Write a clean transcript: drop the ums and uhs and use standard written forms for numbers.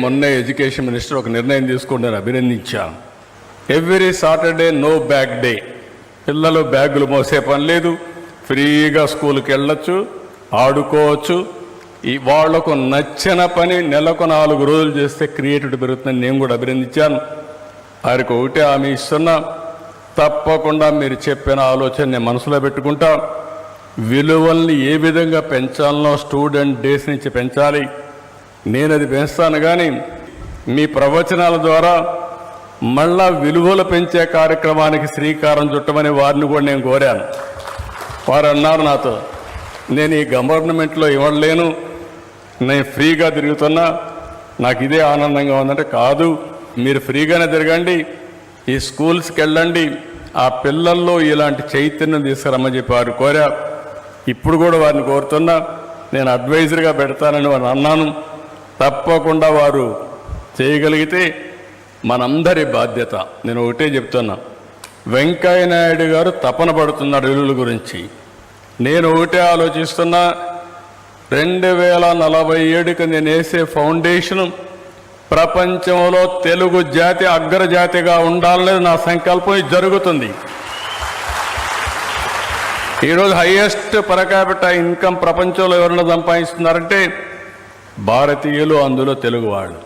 మొన్న education minister ఒక నిర్ణయం తీసుకుంటే అభినందించాను. Every Saturday no bag day. పిల్లలు బ్యాగులు మోసే పని లేదు, ఫ్రీగా స్కూల్కి వెళ్ళొచ్చు, ఆడుకోవచ్చు. వాళ్లకు నచ్చిన పని నెలకు 4 రోజులు చేస్తే క్రియేటివిటీ పెరుగుతుందని నేను కూడా అభినందించాను. వారికి ఒకటే హామీ ఇస్తున్నా, తప్పకుండా మీరు చెప్పిన ఆలోచన నేను మనసులో పెట్టుకుంటా. విలువల్ని ఏ విధంగా పెంచాలనో స్టూడెంట్ డేస్ నుంచి పెంచాలి, నేను అది పెంచుతాను. కానీ మీ ప్రవచనాల ద్వారా మళ్ళా విలువలు పెంచే కార్యక్రమానికి శ్రీకారం చుట్టమని వారిని కూడా నేను కోరాను. వారు అన్నారు నాతో, నేను ఈ గవర్నమెంట్లో ఇవ్వలేను, నేను ఫ్రీగా తిరుగుతున్నా, నాకు ఇదే ఆనందంగా ఉందంటే, కాదు మీరు ఫ్రీగానే తిరగండి, ఈ స్కూల్స్కి వెళ్ళండి, ఆ పిల్లల్లో ఇలాంటి చైతన్యం తీసుకురమ్మని చెప్పి వారు కోరా. ఇప్పుడు కూడా వారిని కోరుతున్నా, నేను అడ్వైజర్గా పెడతానని వారిని అన్నాను. తప్పకుండా వారు చేయగలిగితే మనందరి బాధ్యత. నేను ఒకటే చెప్తున్నా, వెంకయ్య నాయుడు గారు తపన పడుతున్నాడు విలువల గురించి. నేను ఒకటే ఆలోచిస్తున్నా, 2047కి నేను వేసే ఫౌండేషన్ ప్రపంచంలో తెలుగు జాతి అగ్రజాతిగా ఉండాలనేది నా సంకల్పం. ఇది జరుగుతుంది. ఈరోజు హైయెస్ట్ పర్ క్యాపిటల్ ఇన్కమ్ ప్రపంచంలో ఎవరైనా సంపాదిస్తున్నారంటే భారతీయులు, అందులో తెలుగు వాళ్ళు.